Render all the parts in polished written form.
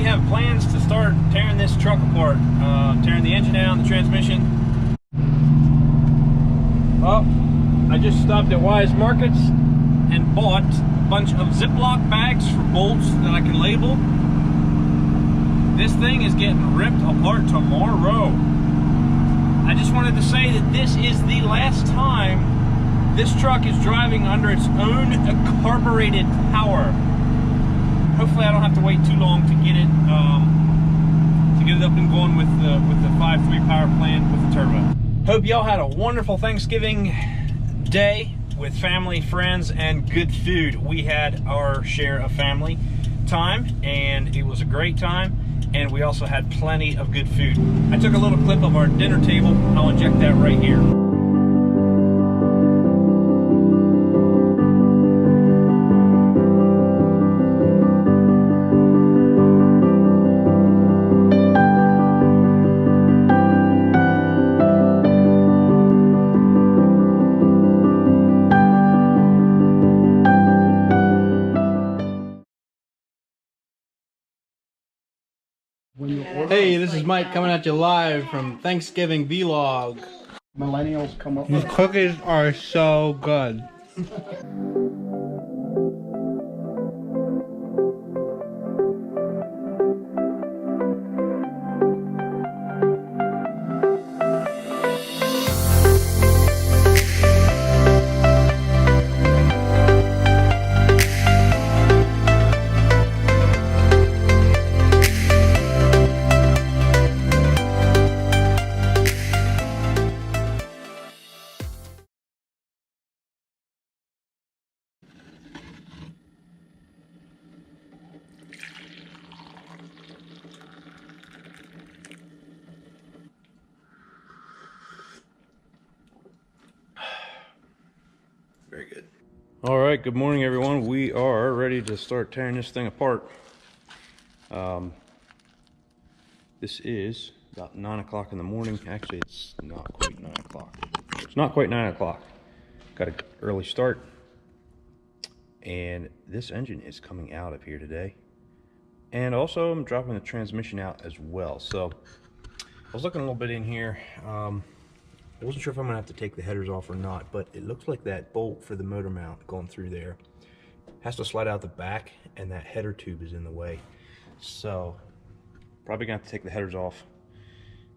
have plans to start tearing this truck apart, tearing the engine out, the transmission. Well, I just stopped at Wise Markets and bought a bunch of Ziploc bags for bolts that I can label. This thing is getting ripped apart tomorrow. I just wanted to say that this is the last time this truck is driving under its own carbureted power. Hopefully I don't have to wait too long to get it up and going with the 5.3 power plant with the turbo. Hope y'all had a wonderful Thanksgiving day with family, friends, and good food. We had our share of family time, and it was a great time. And we also had plenty of good food. I took a little clip of our dinner table. I'll inject that right here. Hey, this is Mike coming at you live from Thanksgiving Vlog. Millennials come up These with cookies are so good. Very good. All right, good morning, everyone. We are ready to start tearing this thing apart. This is about 9 o'clock in the morning. Actually, it's not quite 9 o'clock. It's not quite 9 o'clock. Got an early start. And this engine is coming out of here today. And also, I'm dropping the transmission out as well. So, I was looking a little bit in here. I wasn't sure if I'm gonna have to take the headers off or not, but it looks like that bolt for the motor mount going through there has to slide out the back, and that header tube is in the way. So probably gonna have to take the headers off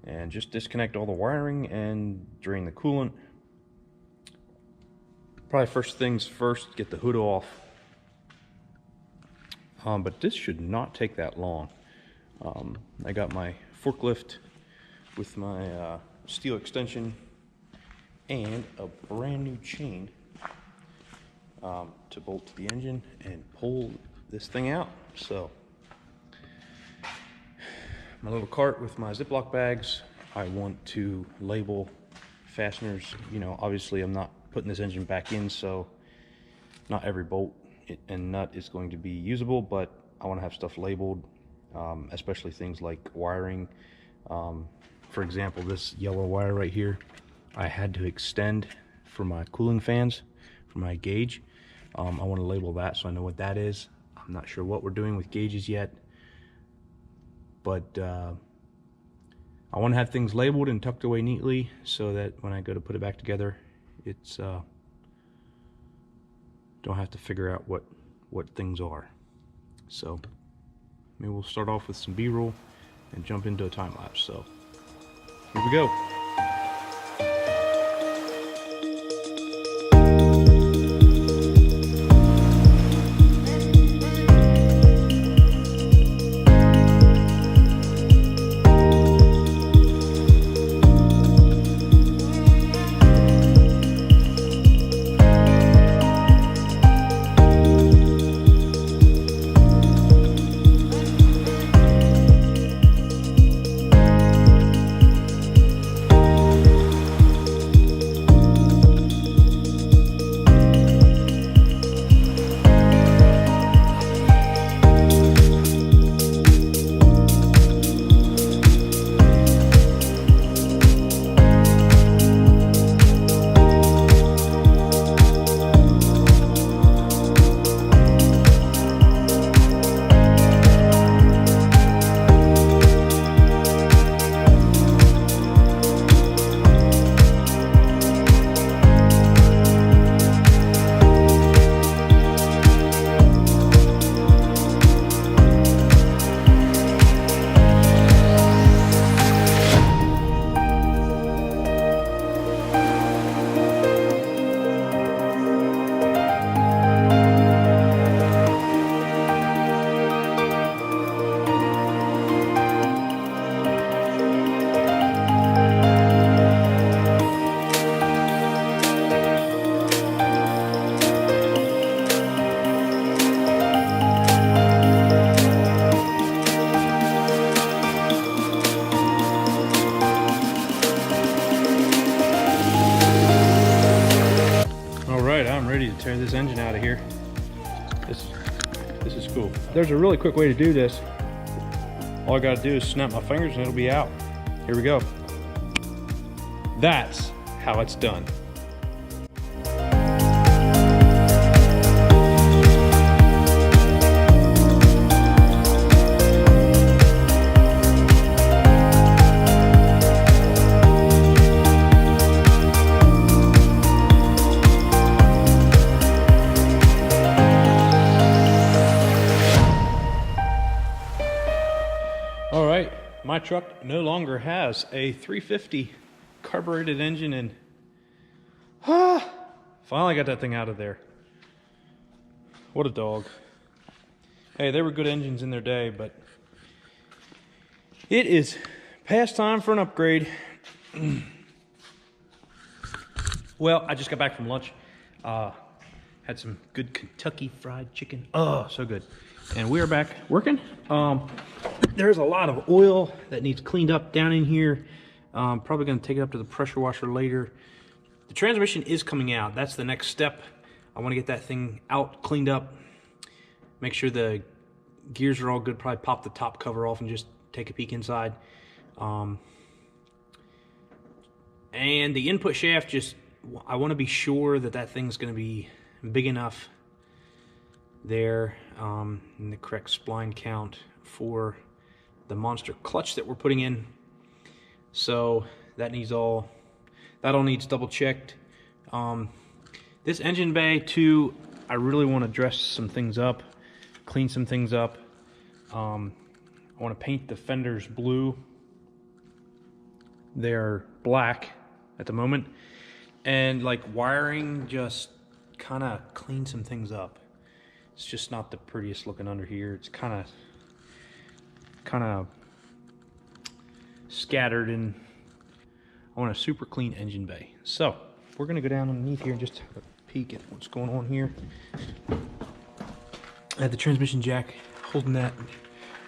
and just disconnect all the wiring and drain the coolant. Probably first things first, get the hood off. But this should not take that long. I got my forklift with my steel extension and a brand new chain to bolt to the engine and pull this thing out. So my little cart with my Ziploc bags, I want to label fasteners. You know, obviously I'm not putting this engine back in, so not every bolt and nut is going to be usable, but I want to have stuff labeled, especially things like wiring. For example, this yellow wire right here, I had to extend for my cooling fans, for my gauge. I want to label that so I know what that is. I'm not sure what we're doing with gauges yet, but I want to have things labeled and tucked away neatly so that when I go to put it back together, it's don't have to figure out what things are. So maybe we'll start off with some B-roll and jump into a time lapse. So here we go. tear this engine out of here. This is cool. There's a really quick way to do this. All I gotta do is snap my fingers and it'll be out. Here we go. That's how it's done. All right, my truck no longer has a 350 carbureted engine, and finally got that thing out of there. What a dog. Hey, they were good engines in their day, but it is past time for an upgrade. Well, I just got back from lunch. Had some good Kentucky fried chicken. Oh, so good. And we are back working. There's a lot of oil that needs cleaned up down in here. Probably going to take it up to the pressure washer later. The transmission is coming out. That's the next step. I want to get that thing out, cleaned up, make sure the gears are all good. Probably pop the top cover off and just take a peek inside. And the input shaft, I want to be sure that that thing's going to be big enough there, and the correct spline count for the monster clutch that we're putting in. So that all needs double checked. This engine bay too, I really want to dress some things up, clean some things up. I want to paint the fenders blue. They're black at the moment, and like wiring, just kind of clean some things up. It's just not the prettiest looking under here. It's kind of scattered, and I want a super clean engine bay. So we're gonna go down underneath here and just have a peek at what's going on here. I had the transmission jack holding that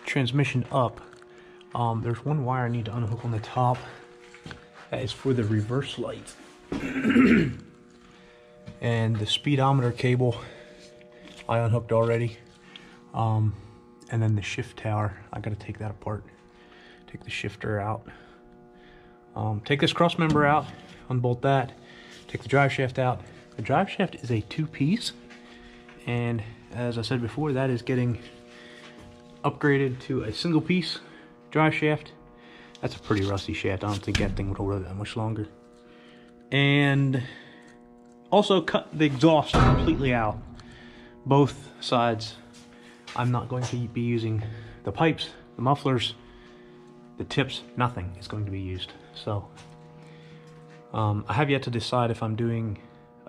transmission up. There's one wire I need to unhook on the top. That is for the reverse light. And the speedometer cable I unhooked already. And then the shift tower, I gotta take that apart. Take the shifter out. Take this cross member out, unbolt that, take the drive shaft out. The drive shaft is a two-piece, and as I said before, that is getting upgraded to a single piece drive shaft. That's a pretty rusty shaft. I don't think that thing would hold that much longer. And also cut the exhaust completely out, both sides. I'm not going to be using the pipes, the mufflers, the tips, nothing is going to be used. So I have yet to decide if I'm doing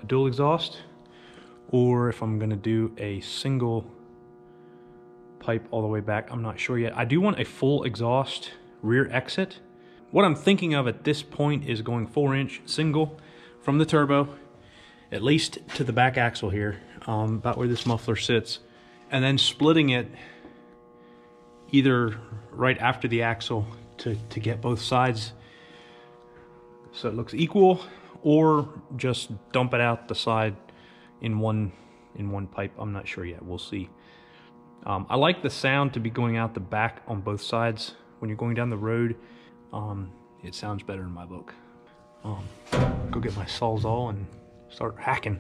a dual exhaust or if I'm going to do a single pipe all the way back. I'm not sure yet. I do want a full exhaust rear exit. What I'm thinking of at this point is going 4-inch single from the turbo, at least to the back axle here, about where this muffler sits, and then splitting it either right after the axle to get both sides so it looks equal, or just dump it out the side in one pipe. I'm not sure yet. We'll see. I like the sound to be going out the back on both sides when you're going down the road. It sounds better in my book. Go get my Sawzall and start hacking.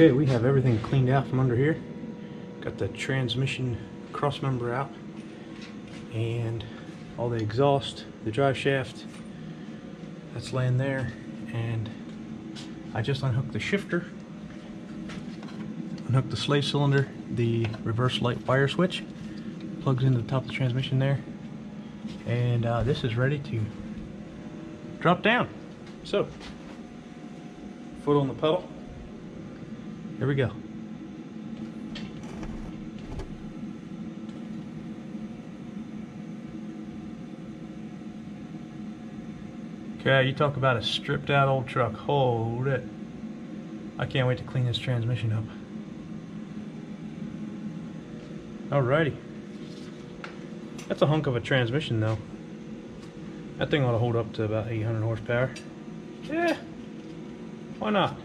Okay, we have everything cleaned out from under here. Got the transmission cross member out and all the exhaust, the drive shaft, that's laying there. And I just unhooked the shifter, unhooked the slave cylinder, the reverse light wire switch plugs into the top of the transmission there, and this is ready to drop down. So, foot on the pedal. Here we go. Okay, you talk about a stripped out old truck. Hold it. I can't wait to clean this transmission up. Alrighty. That's a hunk of a transmission though. That thing ought to hold up to about 800 horsepower. Yeah, why not?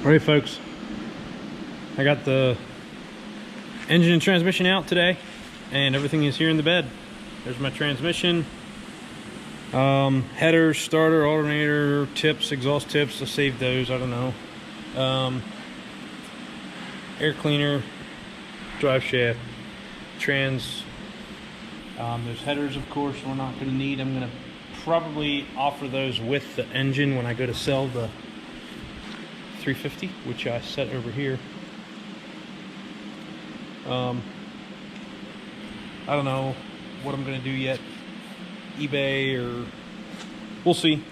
Alright folks, I got the engine and transmission out today and everything is here in the bed. There's my transmission, header, starter, alternator, tips, exhaust tips, I saved those, I don't know. Air cleaner, drive shaft, trans, there's headers of course we're not going to need. I'm going to probably offer those with the engine when I go to sell the 350, which I set over here. I don't know what I'm going to do yet. eBay or we'll see.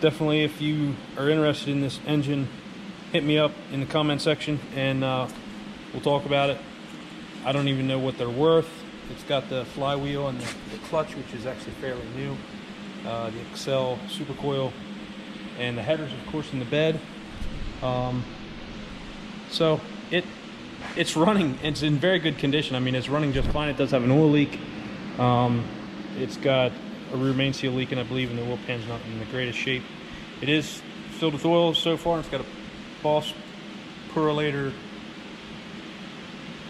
Definitely, if you are interested in this engine, hit me up in the comment section and we'll talk about it. I don't even know what they're worth. It's got the flywheel and the clutch, which is actually fairly new. The Excel super coil. And the headers, of course, in the bed. So it's running. It's in very good condition. I mean, it's running just fine. It does have an oil leak. It's got a rear main seal leak, and I believe in the oil pan's not in the greatest shape. It is filled with oil so far. It's got a Boss Perolator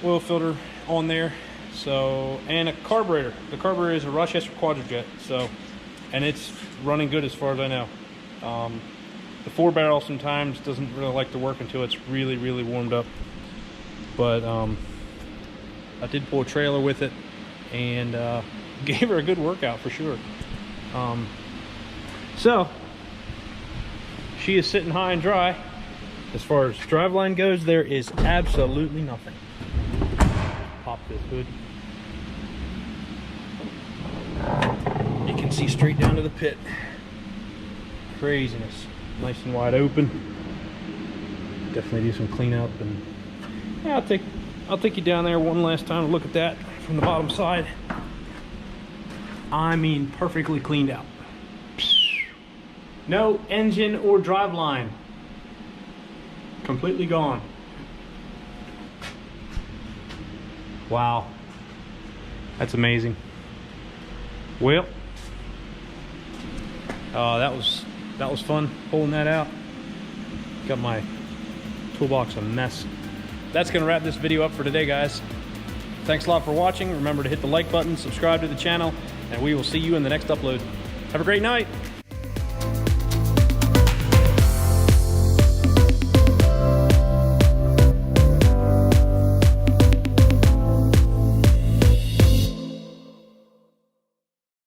oil filter on there. So, and a carburetor. The carburetor is a Rochester Quadrajet. So, and it's running good as far as I know. The 4-barrel sometimes doesn't really like to work until it's really warmed up, but I did pull a trailer with it and gave her a good workout for sure. So she is sitting high and dry. As far as driveline goes, there is absolutely nothing. Pop this hood. You can see straight down to the pit. Craziness. Nice and wide open. Definitely do some cleanup, and yeah, I'll take you down there one last time to look at that from the bottom side. I mean, perfectly cleaned out. No engine or driveline. Completely gone. Wow. That's amazing. Well, that was fun pulling that out. Got my toolbox a mess. That's gonna wrap this video up for today, guys. Thanks a lot for watching. Remember to hit the like button, subscribe to the channel, and we will see you in the next upload. Have a great night.